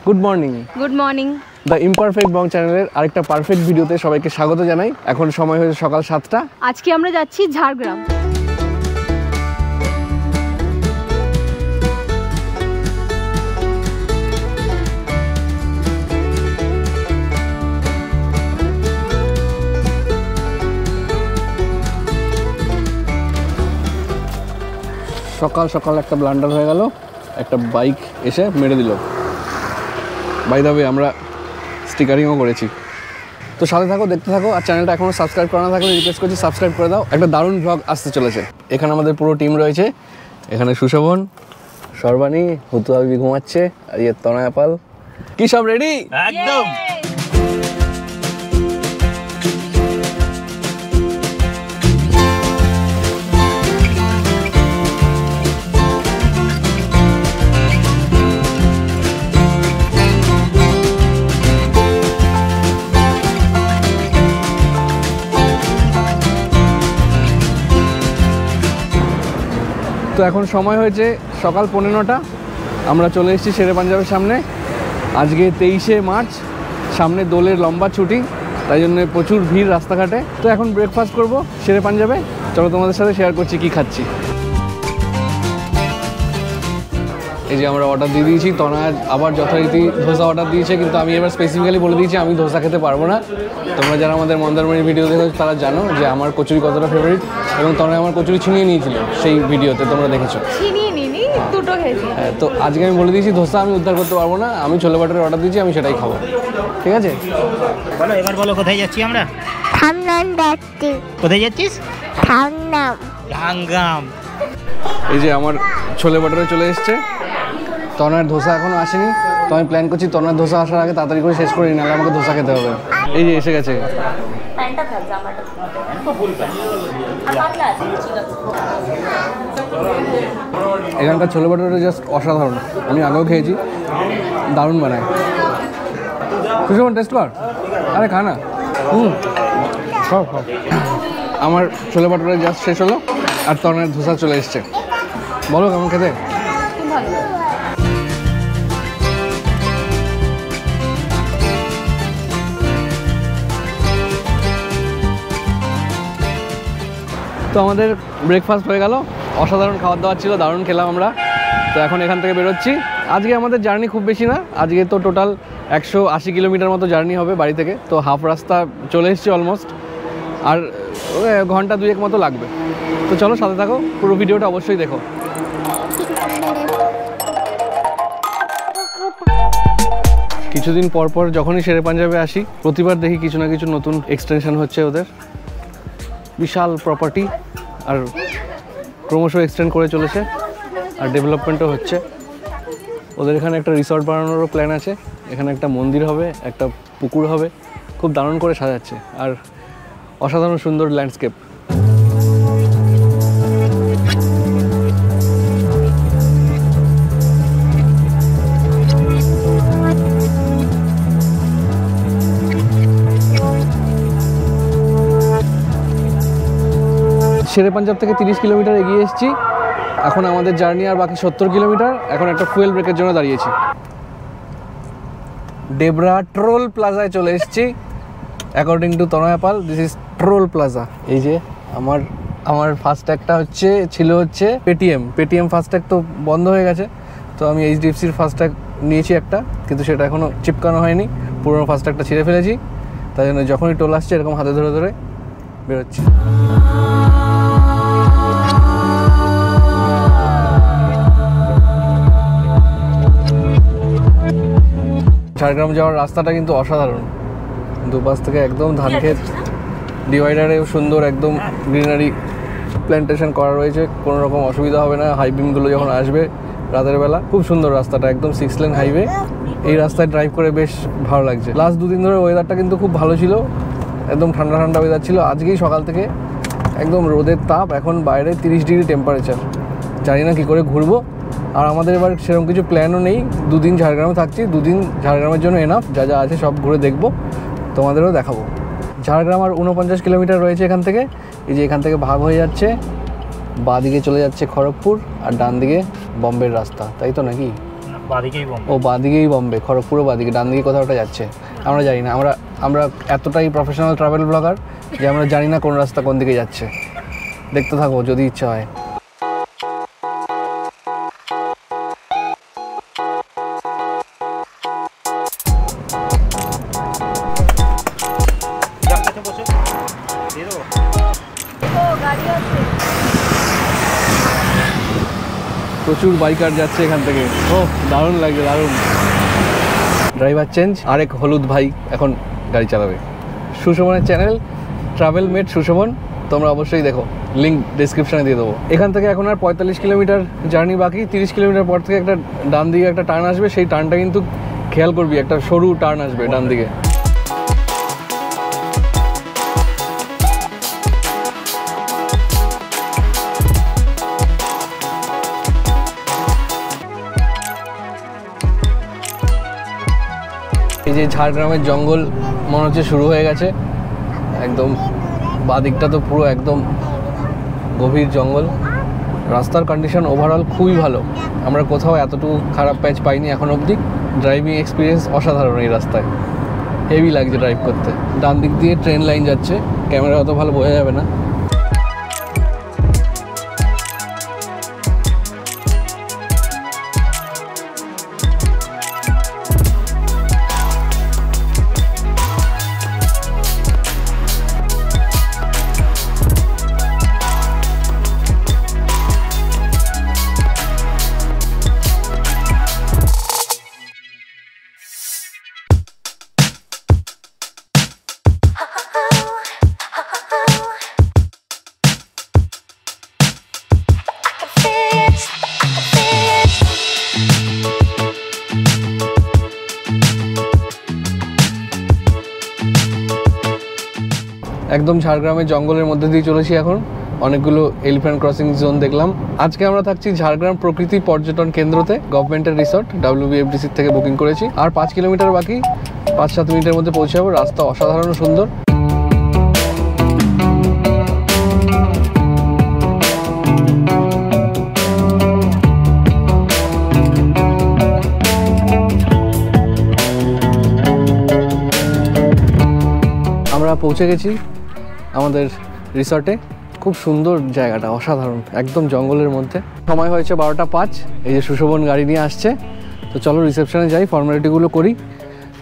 Good morning. Good morning. The imperfect Bong চ্যানেলের আরেকটা perfect ভিডিওতে সবাইকে স্বাগত জানাই। এখন সময় হয়েছে সকাল 7টা। আজকে আমরা যাচ্ছি ঝাড়গ্রাম। সকাল সকাল একটা ব্লান্ডার হয়ে গেল, একটা বাইক এসে মেরে দিল। বাই দ্য ওয়ে আমরা স্টিকারিংও করেছি। তো সাথে থাকো, দেখতে থাকো। আর চ্যানেলটা এখনও সাবস্ক্রাইব করা না থাকলে রিকোয়েস্ট করছি সাবস্ক্রাইব করে দাও। একটা দারুণ ব্লগ আসতে চলেছে। এখানে আমাদের পুরো টিম রয়েছে। এখানে সুশোভন, সর্বাণী, হুতু আবি ঘুমাচ্ছে, আর ইয়ে তনয়া পাল। কি সব রেডি? একদম। তো এখন সময় হয়েছে সকাল 9:15। আমরা চলে এসেছি শেরে পাঞ্জাবের সামনে। আজকে 23শে মার্চ, সামনে দোলের লম্বা ছুটি, তাই জন্য প্রচুর ভিড় রাস্তাঘাটে। তো এখন ব্রেকফাস্ট করব শেরে পাঞ্জাবে। চলো তোমাদের সাথে শেয়ার করছি কি খাচ্ছি। এই যে আমরা অর্ডার দিয়ে দিয়েছি। তনয় আবার যথারীতি ধোসা অর্ডার দিয়েছে, কিন্তু আমি এবার স্পেসিফিক্যালি বলে দিয়েছি আমি ধোসা খেতে পারবো না। তোমরা যারা আমাদের মন্দারমণির ভিডিও দেখেছো তারা জানো যে আমার কচুরি কতটা ফেভারিট, এবং তনয় আমার কচুরি ছিনিয়ে নিয়েছিল সেই ভিডিওতে, তোমরা দেখেছো। ছিনিয়ে নিনি, দুটো খেয়েছি। হ্যাঁ, তো আজকে আমি বলে দিয়েছি ধোসা আমি উদ্ধার করতে পারবো না। আমি ছোলে বাটারের অর্ডার দিয়েছি, আমি সেটাই খাবো। ঠিক আছে, বলো এবার বলো কোথায় যাচ্ছি আমরা? থামনাম যাচ্ছি। কোথায় যাচ্ছিস? থামনাম। ঝাড়গ্রাম। এই যে আমার ছোলে বাটারে চলে এসছে। তনয়ের ধোসা এখনো আসেনি, তো আমি প্ল্যান করছি তনয়ের ধোসা আসার আগে তাড়াতাড়ি করে শেষ করে নিই, নাহলে আমাকে ধোসা খেতে হবে। এই যে এসে গেছে। এখানকার ছোলে বাটারটা জাস্ট অসাধারণ। আমি আগেও খেয়েছি, দারুণ বানায়। সুশোভন টেস্ট কর। আরে খা না। খাও খাও। আমার ছোলে বাটারে জাস্ট শেষ হলো, আর তনয়ের ধোসা চলে এসছে। বলো কেমন খেতে? খুব ভালো। তো আমাদের ব্রেকফাস্ট হয়ে গেল, অসাধারণ খাবার দাবার ছিল, দারুণ খেলাম আমরা। তো এখন এখান থেকে বেরোচ্ছি। আজকে আমাদের জার্নি খুব বেশি না, আজকে তো টোটাল 180 কিলোমিটার মতো জার্নি হবে বাড়ি থেকে। তো হাফ রাস্তা চলে এসেছি অলমোস্ট, আর ঘন্টা 2-1 মতো লাগবে। তো চলো সাথে থাকো, পুরো ভিডিওটা অবশ্যই দেখো। কিছুদিন পর পর যখনই শেরে পাঞ্জাবে আসি, প্রতিবার দেখি কিছু না কিছু নতুন এক্সটেনশন হচ্ছে ওদের। বিশাল প্রপার্টি, আর ক্রমশ এক্সটেন্ড করে চলেছে, আর ডেভেলপমেন্টও হচ্ছে। ওদের এখানে একটা রিসর্ট বানানোরও প্ল্যান আছে। এখানে একটা মন্দির হবে, একটা পুকুর হবে, খুব দারুণ করে সাজাচ্ছে, আর অসাধারণ সুন্দর ল্যান্ডস্কেপ। শেরে পাঞ্জাব থেকে 30 কিলোমিটার এগিয়ে এসেছি। এখন আমাদের জার্নি আর বাকি 70 কিলোমিটার। এখন একটা ফুয়েল ব্রেকের জন্য দাঁড়িয়েছি। ডেবরা ট্রোল প্লাজায় চলে এসেছি। According to Tanaya Pal, this is toll plaza. এই যে আমার ফাস্ট্যাগটা ছিল পেটিএম ফাস্ট্যাগ তো বন্ধ হয়ে গেছে। তো আমি এইচডিএফসির ফাস্ট্যাগ নিয়েছি একটা, কিন্তু সেটা এখনও চিপকানো হয়নি। পুরোনো ফাস্ট্যাগটা ছিঁড়ে ফেলেছি, তাই জন্য যখনই টোল আসছে এরকম হাতে ধরে ধরে বেরোচ্ছি। ঝাড়গ্রাম যাওয়ার রাস্তাটা কিন্তু অসাধারণ। দুপাশ থেকে একদম ধান ক্ষেত, ডিভাইডারেও সুন্দর একদম গ্রিনারি প্ল্যান্টেশন করা রয়েছে। কোনো রকম অসুবিধা হবে না হাই বিমগুলো যখন আসবে রাতের বেলা। খুব সুন্দর রাস্তাটা, একদম 6 লেন হাইওয়ে। এই রাস্তায় ড্রাইভ করে বেশ ভালো লাগছে। লাস্ট 2 দিন ধরে ওয়েদারটা কিন্তু খুব ভালো ছিল, একদম ঠান্ডা ঠান্ডা ওয়েদার ছিল। আজকেই সকাল থেকে একদম রোদের তাপ, এখন বাইরে 30 ডিগ্রি টেম্পারেচার। জানি না কী করে ঘুরবো। আর আমাদের এবার সেরকম কিছু প্ল্যানও নেই। 2 দিন ঝাড়গ্রামে থাকছি, 2 দিন ঝাড়গ্রামের জন্য এনাফ। যা যা আছে সব ঘুরে দেখবো, তোমাদেরও দেখাবো। ঝাড়গ্রাম আর 49 কিলোমিটার রয়েছে এখান থেকে। এই যে এখান থেকে ভাগ হয়ে যাচ্ছে, বাঁ দিকে চলে যাচ্ছে খড়গপুর, আর ডান দিকে বম্বের রাস্তা, তাই তো নাকি? বাদিকেই বম্বে। ও বাদিকেই বম্বে, খড়গপুরও বাদিকে, ডান দিকে কোথাও ওটা যাচ্ছে আমরা জানি না। আমরা এতটাই প্রফেশনাল ট্রাভেল ব্লগার যে আমরা জানি না কোন রাস্তা কোন দিকে যাচ্ছে। দেখতে থাকো যদি ইচ্ছা হয়। প্রচুর বাইকার যাচ্ছে এখান থেকে। ও দারুণ লাগছে, দারুণ। ড্রাইভার চেঞ্জ, আরেক হলুদ ভাই এখন গাড়ি চালাবে। সুশোভনের চ্যানেল ট্রাভেল মেট সুশোভন, তোমরা অবশ্যই দেখো, লিঙ্ক ডিসক্রিপশনে দিয়ে দেবো। এখান থেকে এখন আর 45 কিলোমিটার জার্নি বাকি। 30 কিলোমিটার পর থেকে একটা ডান দিকে একটা টার্ন আসবে, সেই টার্নটা কিন্তু খেয়াল করবি, একটা সরু টার্ন আসবে ডান দিকে। এই যে ঝাড়গ্রামের জঙ্গল মনে হচ্ছে শুরু হয়ে গেছে একদম। বাদিকটা তো পুরো একদম গভীর জঙ্গল। রাস্তার কন্ডিশন ওভারঅল খুবই ভালো, আমরা কোথাও এতটুকু খারাপ প্যাচ পাইনি এখন অবধি। ড্রাইভিং এক্সপিরিয়েন্স অসাধারণ এই রাস্তায়, হেভি লাগছে ড্রাইভ করতে। ডান দিক দিয়ে ট্রেন লাইন যাচ্ছে, ক্যামেরা অত ভালো বোঝা যাবে না। একদম ঝাড়গ্রামের জঙ্গলের মধ্যে দিয়ে চলেছি এখন। অনেকগুলো এলিফ্যান্ট ক্রসিং জোন দেখলাম। আজকে আমরা থাকছি ঝাড়গ্রাম প্রকৃতি পর্যটন কেন্দ্রতে, গভর্নমেন্টের রিসর্ট, WBFDC থেকে বুকিং করেছি। আর 5 কিলোমিটার বাকি, 5-7 মিনিটের মধ্যে পৌঁছে যাবো। রাস্তা অসাধারণ সুন্দর। আমরা পৌঁছে গেছি আমাদের রিসর্টে। খুব সুন্দর জায়গাটা, অসাধারণ, একদম জঙ্গলের মধ্যে। সময় হয়েছে 12টা 5। এই যে সুশোভন গাড়ি নিয়ে আসছে। তো চলো রিসেপশনে যাই, ফর্মালিটিগুলো করি,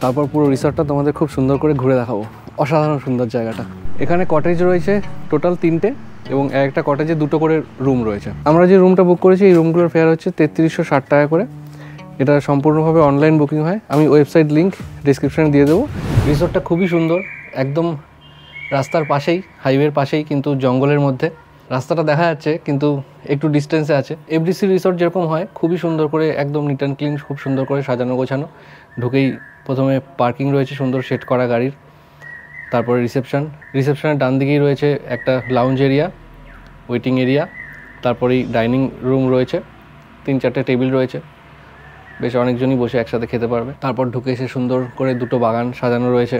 তারপর পুরো রিসর্টটা তোমাদের খুব সুন্দর করে ঘুরে দেখাবো। অসাধারণ সুন্দর জায়গাটা। এখানে কটেজ রয়েছে টোটাল 3টে, এবং একটা কটেজে 2টো করে রুম রয়েছে। আমরা যে রুমটা বুক করেছি এই রুমগুলোর ফেয়ার হচ্ছে 3360 টাকা করে। এটা সম্পূর্ণভাবে অনলাইন বুকিং হয়। আমি ওয়েবসাইট লিঙ্ক ডিসক্রিপশনে দিয়ে দেবো। রিসর্টটা খুবই সুন্দর, একদম রাস্তার পাশেই, হাইওয়ের পাশেই, কিন্তু জঙ্গলের মধ্যে। রাস্তাটা দেখা যাচ্ছে কিন্তু একটু ডিস্টেন্সে আছে। FDC রিসর্ট যেরকম হয় খুবই সুন্দর করে, একদম নিট অ্যান্ড ক্লিন, খুব সুন্দর করে সাজানো গোছানো। ঢুকেই প্রথমে পার্কিং রয়েছে সুন্দর সেট করা গাড়ির, তারপরে রিসেপশনের ডান দিকেই রয়েছে একটা লাউঞ্জ এরিয়া, ওয়েটিং এরিয়া, তারপরেই ডাইনিং রুম রয়েছে, 3-4টে টেবিল রয়েছে, বেশ অনেকজনই বসে একসাথে খেতে পারবে। তারপর ঢুকে এসে সুন্দর করে 2টো বাগান সাজানো রয়েছে,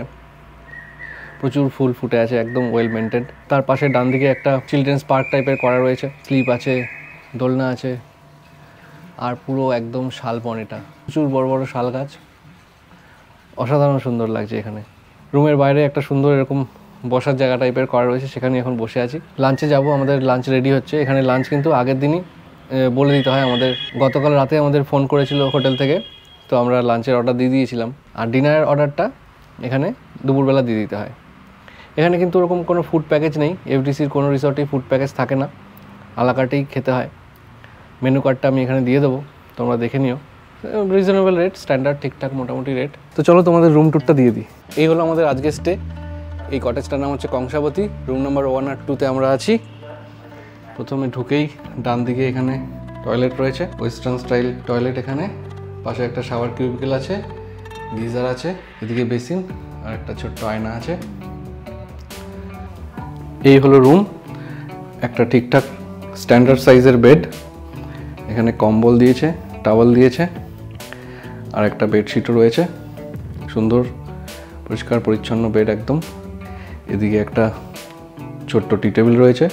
প্রচুর ফুল ফুটে আছে, একদম ওয়েল মেনটেন্ড। তার পাশে ডান দিকে একটা চিলড্রেন্স পার্ক টাইপের করা রয়েছে, স্লিপ আছে, দোলনা আছে, আর পুরো একদম শালবন। এটা প্রচুর বড় বড় শাল গাছ, অসাধারণ সুন্দর লাগছে এখানে। রুমের বাইরে একটা সুন্দর এরকম বসার জায়গা টাইপের করা রয়েছে, সেখানে এখন বসে আছি। লাঞ্চে যাব, আমাদের লাঞ্চ রেডি হচ্ছে। এখানে লাঞ্চ কিন্তু আগের দিনই বলে দিতে হয় আমাদের। গতকাল রাতে আমাদের ফোন করেছিল হোটেল থেকে, তো আমরা লাঞ্চের অর্ডার দিয়ে দিয়েছিলাম, আর ডিনারের অর্ডারটা এখানে দুপুরবেলা দিয়ে দিতে হয়। এখানে কিন্তু ওরকম কোনো ফুড প্যাকেজ নেই, FDCর কোনো রিসর্টেই ফুড প্যাকেজ থাকে না, আলাকাটেই খেতে হয়। মেনু কার্ডটা আমি এখানে দিয়ে দেবো, তোমরা দেখে নিও। রিজনেবল রেট, স্ট্যান্ডার্ড ঠিকঠাক মোটামুটি রেট। তো চলো তোমাদের রুম ট্যুরটা দিয়ে দিই। এই হলো আমাদের আজকের স্টে। এই কটেজটার নাম হচ্ছে কংসাবতী। রুম নাম্বার 1 আর 2তে আমরা আছি। প্রথমে ঢুকেই ডান দিকে এখানে টয়লেট রয়েছে, ওয়েস্টার্ন স্টাইল টয়লেট। এখানে পাশে একটা শাওয়ার কিউবিকল আছে, গিজার আছে, এদিকে বেসিন আর একটা ছোট্ট আয়না আছে। এই হলো রুম, একটা ঠিকঠাক স্ট্যান্ডার্ড সাইজের বেড, এখানে কম্বল দিয়েছে, টাওয়াল দিয়েছে, আর একটা বেডশিটও রয়েছে। সুন্দর পরিষ্কার পরিচ্ছন্ন বেড একদম। এদিকে একটা ছোট্ট টি টেবিল রয়েছে,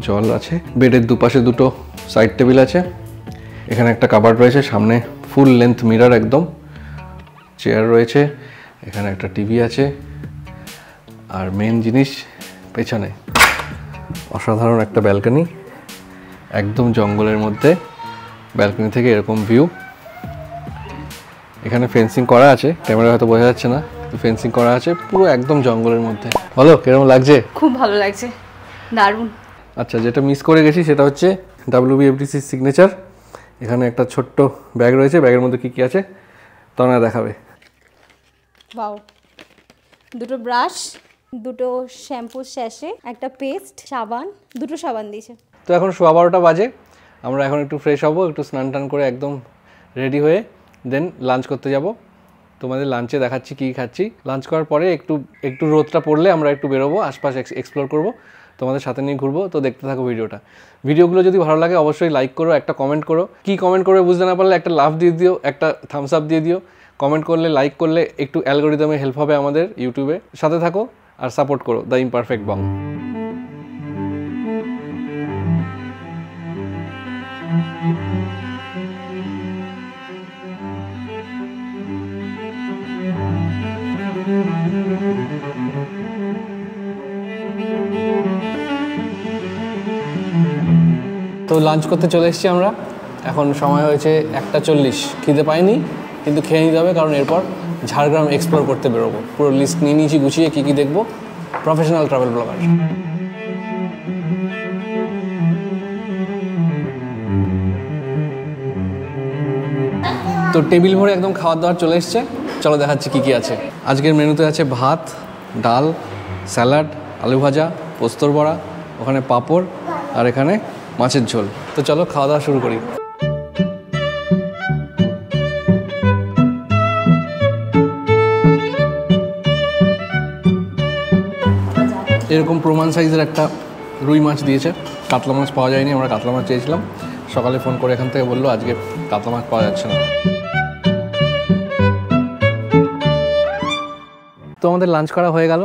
জল আছে। বেডের দুপাশে 2টো সাইড টেবিল আছে। এখানে একটা কাবার্ড রয়েছে, সামনে ফুল লেন্থ মিরর, একদম চেয়ার রয়েছে, এখানে একটা টিভি আছে, আর মেন জিনিস পেছনে অসাধারণ একটা ব্যালকনি, একদম জঙ্গলের মধ্যে। ব্যালকনি থেকে এরকম ভিউ। এখানে ফেন্সিং করা আছে, ক্যামেরা হয়তো বোঝা যাচ্ছে না, ফেন্সিং করা আছে, পুরো একদম জঙ্গলের মধ্যে। বলো কিরকম লাগছে? খুব ভালো লাগছে, দারুণ। আচ্ছা, যেটা মিস করে গেছি সেটা হচ্ছে WBFDC সিগনেচার। এখানে একটা ছোট্ট ব্যাগ রয়েছে, ব্যাগের মধ্যে কী কী আছে তনা দেখাবে। বাও, দুটো ব্রাশ, দুটো শ্যাম্পু স্যাশে, একটা পেস্ট, সাবান, দুটো সাবান দিয়েছে। তো এখন 12:15 বাজে, আমরা এখন একটু ফ্রেশ হবো, একটু স্নান টান করে একদম রেডি হয়ে দেন লাঞ্চ করতে যাব। তোমাদের লাঞ্চে দেখাচ্ছি কী খাচ্ছি। লাঞ্চ করার পরে একটু রোদটা পড়লে আমরা একটু বেরোবো, আশপাশ এক্সপ্লোর করব, তোমাদের সাথে নিয়ে ঘুরবো। তো দেখতে থাকো ভিডিওগুলো যদি ভালো লাগে অবশ্যই লাইক করো, একটা কমেন্ট করো। কি কমেন্ট করবে বুঝতে না পারলে একটা লাভ দিয়ে দিও, একটা থামস আপ দিয়ে দিও। কমেন্ট করলে, লাইক করলে একটু অ্যালগোরিদমে হেল্প হবে আমাদের ইউটিউবে। সাথে থাকো আর সাপোর্ট করো দ্য ইমপারফেক্ট বং। তো লাঞ্চ করতে চলে এসেছি আমরা, এখন সময় হয়েছে 1:40। খিদে পাইনি কিন্তু খেয়ে নিতে হবে, কারণ এরপর ঝাড়গ্রাম এক্সপ্লোর করতে বেরোবো। পুরো লিস্ট নিয়ে নিয়েছি গুছিয়ে, কী কী দেখবো। Professional travel blogger. তো টেবিল ভরে একদম খাবার দাবার চলে এসছে, চলো দেখাচ্ছি কী কী আছে। আজকের মেনুতে আছে ভাত, ডাল, স্যালাড, আলু ভাজা, পোস্তর বড়া, ওখানে পাঁপড়, আর এখানে মাছের ঝোল। তো চলো খাওয়া দাওয়া শুরু করি। এরকম প্রমাণ সাইজের একটা রুই মাছ দিয়েছে, কাতলা মাছ পাওয়া যায়নি, আমরা কাতলা মাছ চেয়েছিলাম। সকালে ফোন করে এখান থেকে বললো আজকে কাতলা মাছ পাওয়া যাচ্ছে না। তো আমাদের লাঞ্চ করা হয়ে গেল।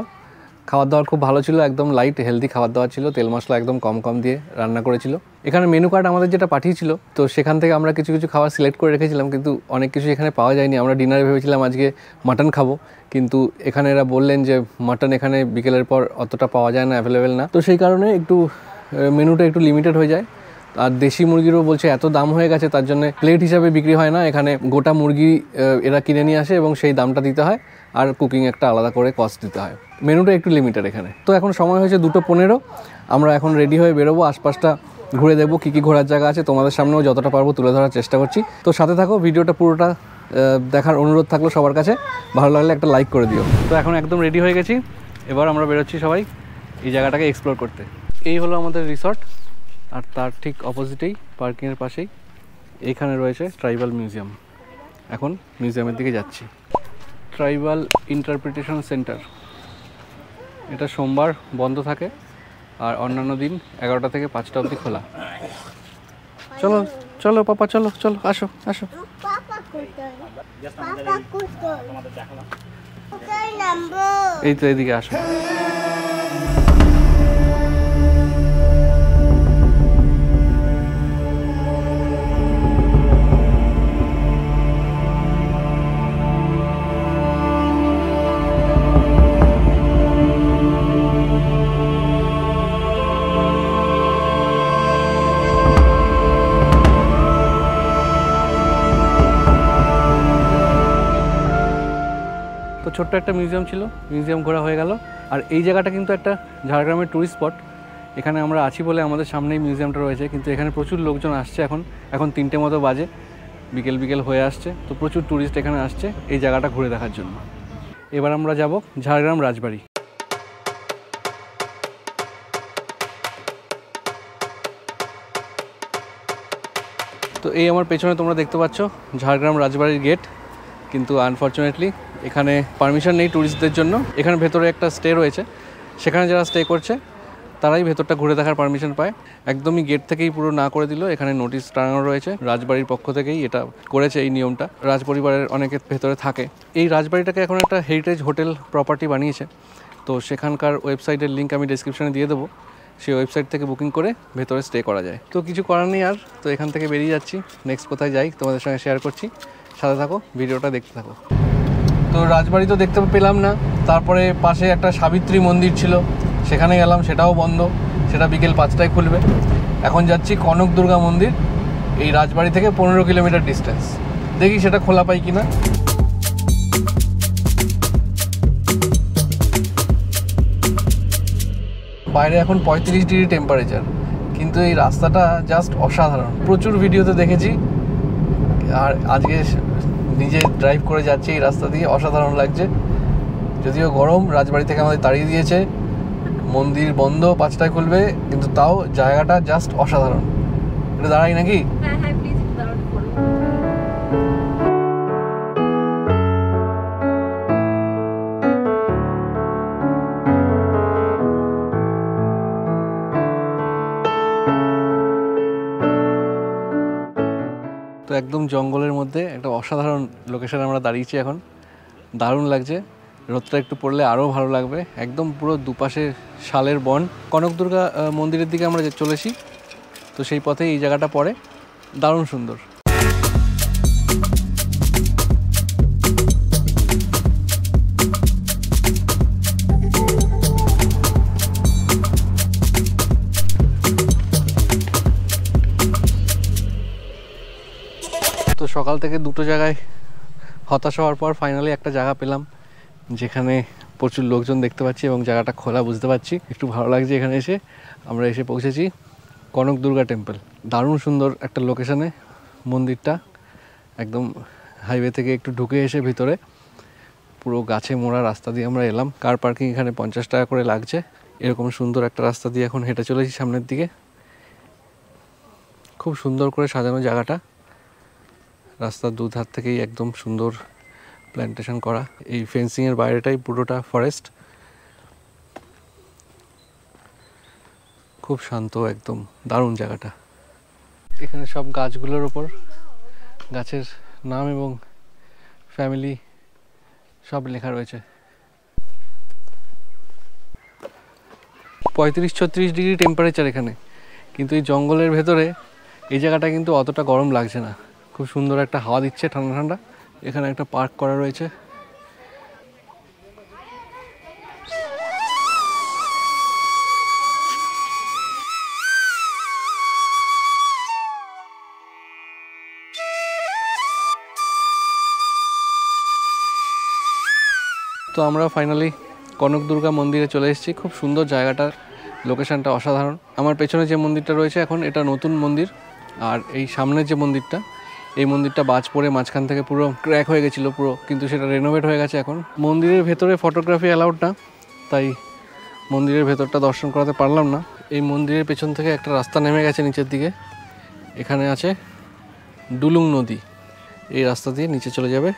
খাবার দাবার খুব ভালো ছিল, একদম লাইট হেলদি খাবার দাবার ছিল, তেল মশলা একদম কম দিয়ে রান্না করেছিল। এখানে মেনু কার্ড আমাদের যেটা পাঠিয়েছিল, তো সেখান থেকে আমরা কিছু খাবার সিলেক্ট করে রেখেছিলাম, কিন্তু অনেক কিছু এখানে পাওয়া যায়নি। আমরা ডিনারে ভেবেছিলাম আজকে মাটন খাবো, কিন্তু এখানে এরা বললেন যে মাটন এখানে বিকেলের পর অতটা পাওয়া যায় না, অ্যাভেলেবেল না। তো সেই কারণে একটু মেনুটা একটু লিমিটেড হয়ে যায়। আর দেশি মুরগিরও বলছে এত দাম হয়ে গেছে, তার জন্য প্লেট হিসাবে বিক্রি হয় না, এখানে গোটা মুরগি এরা কিনে নিয়ে আসে এবং সেই দামটা দিতে হয়, আর কুকিং একটা আলাদা করে কস্ট দিতে হয়। মেনুটা একটু লিমিটেড এখানে। তো এখন সময় হয়েছে 2:15, আমরা এখন রেডি হয়ে বেরোবো, আশপাশটা ঘুরে দেখবো কী কী ঘোরার জায়গা আছে। তোমাদের সামনেও যতটা পারবো তুলে ধরার চেষ্টা করছি। তো সাথে থাকো, ভিডিওটা পুরোটা দেখার অনুরোধ থাকলো সবার কাছে। ভালো লাগলে একটা লাইক করে দিও। তো এখন একদম রেডি হয়ে গেছি, এবার আমরা বেরোচ্ছি সবাই এই জায়গাটাকে এক্সপ্লোর করতে। এই হলো আমাদের রিসর্ট, আর তার ঠিক অপোজিটেই পার্কিংয়ের পাশেই এইখানে রয়েছে ট্রাইবাল মিউজিয়াম। এখন মিউজিয়ামের দিকে যাচ্ছি। ট্রাইবাল ইন্টারপ্রিটেশন সেন্টার, এটা সোমবার বন্ধ থাকে আর অন্যান্য দিন 11টা থেকে 5টা অবধি খোলা। চলো চলো পাপা, চলো চলো, আসো আসো। এই তো এদিকে আসো। ছোট্ট একটা মিউজিয়াম ছিল, মিউজিয়াম ঘোরা হয়ে গেল। আর এই জায়গাটা কিন্তু একটা ঝাড়গ্রামের ট্যুরিস্ট স্পট। এখানে আমরা আছি বলে আমাদের সামনেই মিউজিয়ামটা রয়েছে, কিন্তু এখানে প্রচুর লোকজন আসছে। এখন 3টে মতো বাজে, বিকেল হয়ে আসছে। তো প্রচুর ট্যুরিস্ট এখানে আসছে এই জায়গাটা ঘুরে দেখার জন্য। এবার আমরা যাব ঝাড়গ্রাম রাজবাড়ি। তো এই আমার পেছনে তোমরা দেখতে পাচ্ছ ঝাড়গ্রাম রাজবাড়ির গেট, কিন্তু আনফর্চুনেটলি এখানে পারমিশন নেই ট্যুরিস্টদের জন্য। এখানে ভেতরে একটা স্টে রয়েছে, সেখানে যারা স্টে করছে তারাই ভেতরটা ঘুরে দেখার পারমিশন পায়। একদমই গেট থেকেই পুরো না করে দিল। এখানে নোটিশ টাঙানো রয়েছে, রাজবাড়ির পক্ষ থেকেই এটা করেছে এই নিয়মটা। রাজপরিবারের অনেকে ভেতরে থাকে। এই রাজবাড়িটাকে এখন একটা হেরিটেজ হোটেল প্রপার্টি বানিয়েছে। তো সেখানকার ওয়েবসাইটের লিঙ্ক আমি ডেসক্রিপশনে দিয়ে দেবো। সেই ওয়েবসাইট থেকে বুকিং করে ভেতরে স্টে করা যায়। তো কিছু করার নেই আর, তো এখান থেকে বেরিয়ে যাচ্ছি। নেক্সট কোথায় যাই তোমাদের সঙ্গে শেয়ার করছি, সাথে থাকো, ভিডিওটা দেখতে থাকো। তো রাজবাড়ি তো দেখতে পেলাম না, তারপরে পাশে একটা সাবিত্রী মন্দির ছিল, সেখানে গেলাম, সেটাও বন্ধ, সেটা বিকেল 5টায় খুলবে। এখন যাচ্ছি কনক দুর্গা মন্দির, এই রাজবাড়ি থেকে 15 কিলোমিটার ডিস্টেন্স, দেখি সেটা খোলা পাই কিনা। বাইরে এখন 35 ডিগ্রি টেম্পারেচার, কিন্তু এই রাস্তাটা জাস্ট অসাধারণ। প্রচুর ভিডিওতে দেখেছি, আর আজকে নিজে ড্রাইভ করে যাচ্ছি এই রাস্তা দিয়ে, অসাধারণ লাগছে। যদিও গরম, রাজবাড়ি থেকে আমাদের তাড়িয়ে দিয়েছে, মন্দির বন্ধ, 5টায় খুলবে, কিন্তু তাও জায়গাটা জাস্ট অসাধারণ। এটা দাঁড়াই নাকি? হ্যাঁ হ্যাঁ প্লিজ দাঁড়ান। তো একদম জঙ্গলের মধ্যে একটা অসাধারণ লোকেশনে আমরা দাঁড়িয়েছি এখন, দারুণ লাগছে। রোদটা একটু পড়লে আরও ভালো লাগবে। একদম পুরো দুপাশে শালের বন। কনক দুর্গা মন্দিরের দিকে আমরা চলেছি, তো সেই পথে এই জায়গাটা পড়ে, দারুণ সুন্দর। তো সকাল থেকে দুটো জায়গায় হতাশ হওয়ার পর ফাইনালি একটা জায়গা পেলাম, যেখানে প্রচুর লোকজন দেখতে পাচ্ছি এবং জায়গাটা খোলা বুঝতে পারছি, একটু ভালো লাগছে। এখানে এসে আমরা এসে পৌঁছেছি কনক দুর্গা টেম্পল। দারুণ সুন্দর একটা লোকেশনে মন্দিরটা, একদম হাইওয়ে থেকে একটু ঢুকে এসে ভিতরে পুরো গাছে মোড়া রাস্তা দিয়ে আমরা এলাম। কার পার্কিং এখানে 50 টাকা করে লাগছে। এরকম সুন্দর একটা রাস্তা দিয়ে এখন হেঁটে চলেছি সামনের দিকে। খুব সুন্দর করে সাজানো জায়গাটা, রাস্তার দুধার থেকেই একদম সুন্দর প্ল্যান্টেশন করা। এই ফেন্সিংয়ের বাইরেটাই পুরোটা ফরেস্ট, খুব শান্ত, একদম দারুণ জায়গাটা। এখানে সব গাছগুলোর ওপর গাছের নাম এবং ফ্যামিলি সব লেখা রয়েছে। 35-36 ডিগ্রি টেম্পারেচার এখানে, কিন্তু এই জঙ্গলের ভেতরে এই জায়গাটা কিন্তু অতটা গরম লাগছে না। খুব সুন্দর একটা হাওয়া দিচ্ছে, ঠান্ডা ঠান্ডা। এখানে একটা পার্ক করা রয়েছে। তো আমরা ফাইনালি কনক দুর্গা মন্দিরে চলে এসেছি। খুব সুন্দর জায়গাটা, লোকেশনটা অসাধারণ। আমার পেছনে যে মন্দিরটা রয়েছে এখন, এটা নতুন মন্দির। আর এই সামনের যে মন্দিরটা, এই মন্দিরটা বাজ পড়ে মাঝখান থেকে পুরো ক্র্যাক হয়ে গেছিলো পুরো, কিন্তু সেটা রেনোভেট হয়ে গেছে এখন। মন্দিরের ভেতরে ফটোগ্রাফি অ্যালাউড না, তাই মন্দিরের ভেতরটা দর্শন করাতে পারলাম না। এই মন্দিরের পেছন থেকে একটা রাস্তা নেমে গেছে নিচের দিকে, এখানে আছে ডুলুং নদী, এই রাস্তা দিয়ে নিচে চলে যাবে।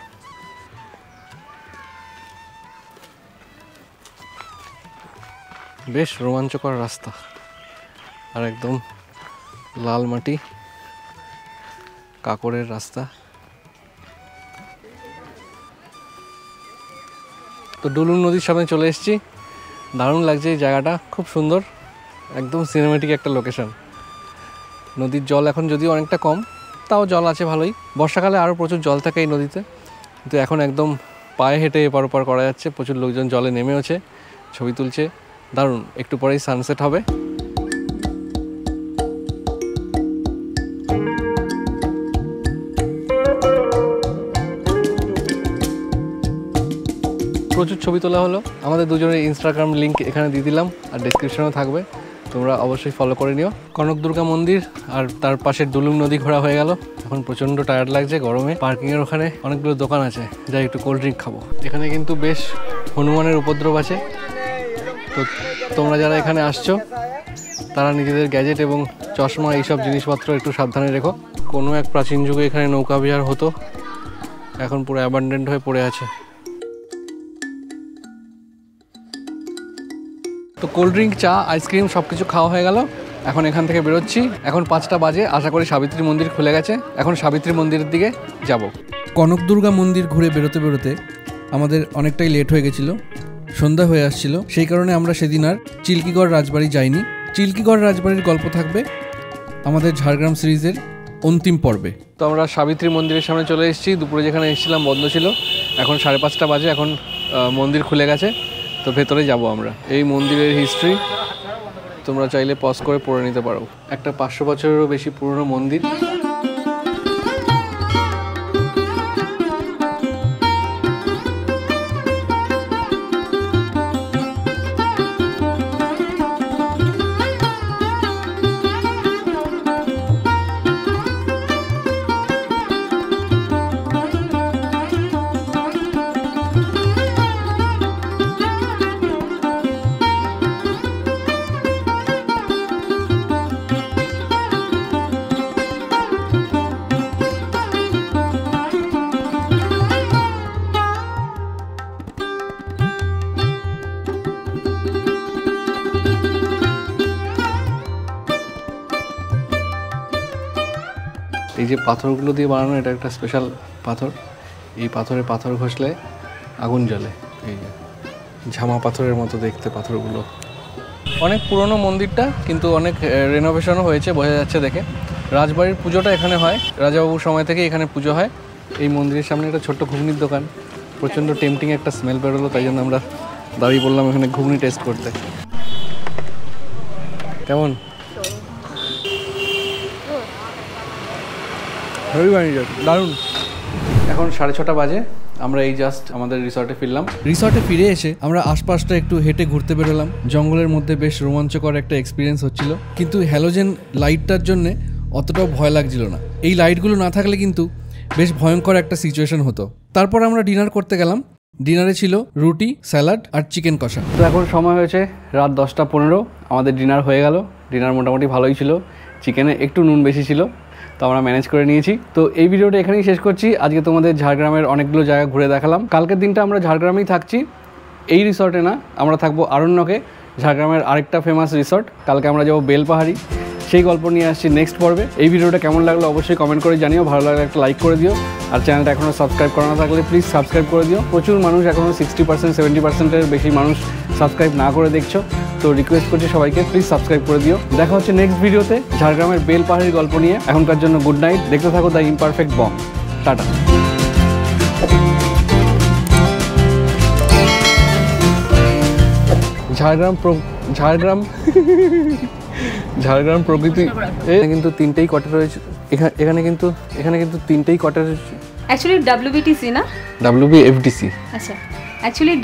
বেশ রোমাঞ্চকর রাস্তা, আর একদম লাল মাটি, কাকড়ের রাস্তা। তো ডুলুং নদীর সামনে চলে এসেছি, দারুণ লাগছে এই জায়গাটা, খুব সুন্দর, একদম সিনেমেটিক একটা লোকেশন। নদীর জল এখন যদিও অনেকটা কম, তাও জল আছে ভালোই। বর্ষাকালে আরও প্রচুর জল থাকে এই নদীতে, কিন্তু এখন একদম পায়ে হেঁটে এপার ওপার করা যাচ্ছে। প্রচুর লোকজন জলে নেমেওছে, ছবি তুলছে, দারুণ। একটু পরেই সানসেট হবে। প্রচুর ছবি তোলা হলো। আমাদের দুজনের ইনস্টাগ্রাম লিঙ্ক এখানে দিয়ে দিলাম, আর ডেসক্রিপশনেও থাকবে, তোমরা অবশ্যই ফলো করে নিও। কনক দুর্গা মন্দির আর তার পাশে ডুলুং নদী ঘোরা হয়ে গেল। এখন প্রচণ্ড টায়ার্ড লাগছে গরমে। পার্কিংয়ের ওখানে অনেকগুলো দোকান আছে, যাই একটু কোল্ড ড্রিঙ্ক খাবো। এখানে কিন্তু বেশ হনুমানের উপদ্রব আছে, তো তোমরা যারা এখানে আসছো তারা নিজেদের গ্যাজেট এবং চশমা এইসব জিনিসপত্র একটু সাবধানে রেখো। কোনো এক প্রাচীন যুগে এখানে নৌকা বিহার হতো, এখন পুরো অ্যাবান্ডেন্ট হয়ে পড়ে আছে। তো কোল্ড ড্রিঙ্ক, চা, আইসক্রিম সব কিছু খাওয়া হয়ে গেল। এখন এখান থেকে বেরোচ্ছি। এখন 5টা বাজে, আশা করি সাবিত্রী মন্দির খুলে গেছে। এখন সাবিত্রী মন্দিরের দিকে যাব। কনক দুর্গা মন্দির ঘুরে বেরোতে বেরোতে আমাদের অনেকটাই লেট হয়ে গেছিলো, সন্ধ্যা হয়ে আসছিল। সেই কারণে আমরা সেদিন আর চিল্কিগড় রাজবাড়ি যাইনি, চিল্কিগড় রাজবাড়ির গল্প থাকবে আমাদের ঝাড়গ্রাম সিরিজের অন্তিম পর্বে। তো আমরা সাবিত্রী মন্দিরের সামনে চলে এসেছি। দুপুরে যেখানে এসেছিলাম বন্ধ ছিল, এখন 5:30 বাজে, এখন মন্দির খুলে গেছে। তো ভেতরে যাব আমরা। এই মন্দিরের হিস্ট্রি তোমরা চাইলে পজ করে পড়ে নিতে পারো। একটা 500 বছরেরও বেশি পুরনো মন্দির। এই যে পাথরগুলো দিয়ে বানানো, এটা একটা স্পেশাল পাথর। এই পাথর ঘষলে আগুন জ্বলে। এই যে ঝামা পাথরের মতো দেখতে পাথরগুলো। অনেক পুরনো মন্দিরটা, কিন্তু অনেক রেনোভেশনও হয়েছে, বোঝা যাচ্ছে দেখে। রাজবাড়ির পুজোটা এখানে হয়, রাজাবাবুর সময় থেকে এখানে পুজো হয়। এই মন্দিরের সামনে একটা ছোট্ট ঘুগনির দোকান। প্রচণ্ড টেম্পটিং একটা স্মেল বেরোলো, তাই জন্য আমরা দাঁড়িয়ে বললাম এখানে ঘুগনি টেস্ট করতে। কেমন? দারুণ। এখন 6:30 বাজে, আমরা এই জাস্ট আমাদের রিসর্টে ফিরলাম। রিসর্টে ফিরে এসে আমরা আশপাশটা একটু হেঁটে ঘুরতে বেরোলাম। জঙ্গলের মধ্যে বেশ রোমাঞ্চকর একটা এক্সপিরিয়েন্স হচ্ছিল, কিন্তু হ্যালোজেন লাইটটার জন্যে অতটাও ভয় লাগছিল না। এই লাইটগুলো না থাকলে কিন্তু বেশ ভয়ঙ্কর একটা সিচুয়েশন হতো। তারপর আমরা ডিনার করতে গেলাম। ডিনারে ছিল রুটি, স্যালাড আর চিকেন কষা। তো এখন সময় হয়েছে রাত 10:15। আমাদের ডিনার হয়ে গেল। ডিনার মোটামুটি ভালোই ছিল, চিকেনে একটু নুন বেশি ছিল, তো আমরা ম্যানেজ করে নিয়েছি। তো এই ভিডিওটা এখানেই শেষ করছি। আজকে তোমাদের ঝাড়গ্রামের অনেকগুলো জায়গা ঘুরে দেখালাম। কালকের দিনটা আমরা ঝাড়গ্রামেই থাকছি, এই রিসর্টে না, আমরা থাকবো আরণ্যকে, ঝাড়গ্রামের আরেকটা ফেমাস রিসর্ট। কালকে আমরা যাবো বেলপাহাড়ি, সেই গল্প নিয়ে আসছি নেক্সট পর্বে। এই ভিডিওটা কেমন লাগলো অবশ্যই কমেন্ট করে জানিও। ভালো লাগলে একটা লাইক করে দিও, আর চ্যানেলটা এখনও সাবস্ক্রাইব করা না থাকলে প্লিজ সাবস্ক্রাইব করে দিও। প্রচুর মানুষ, এখনও 60% 70%-এর বেশি মানুষ সাবস্ক্রাইব না করে দেখছো, তো রিকোয়েস্ট করছি সবাইকে প্লিজ সাবস্ক্রাইব করে দিও। দেখা হচ্ছে নেক্সট ভিডিওতে ঝাড়গ্রামের বেলপাহাড়ির গল্প নিয়ে। এখনকার জন্য গুড নাইট। দেখতে থাকো the imperfect Bong. Tata. Jhargram প্রকৃতি কিন্তু 3টেই কটেজ রয়েছে এখানে, কিন্তু 3টেই কটেজ। অ্যাকচুয়ালি WBTC না, WBFDC। আচ্ছা, অ্যাকচুয়ালি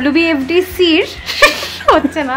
WBFDC হচ্ছে না।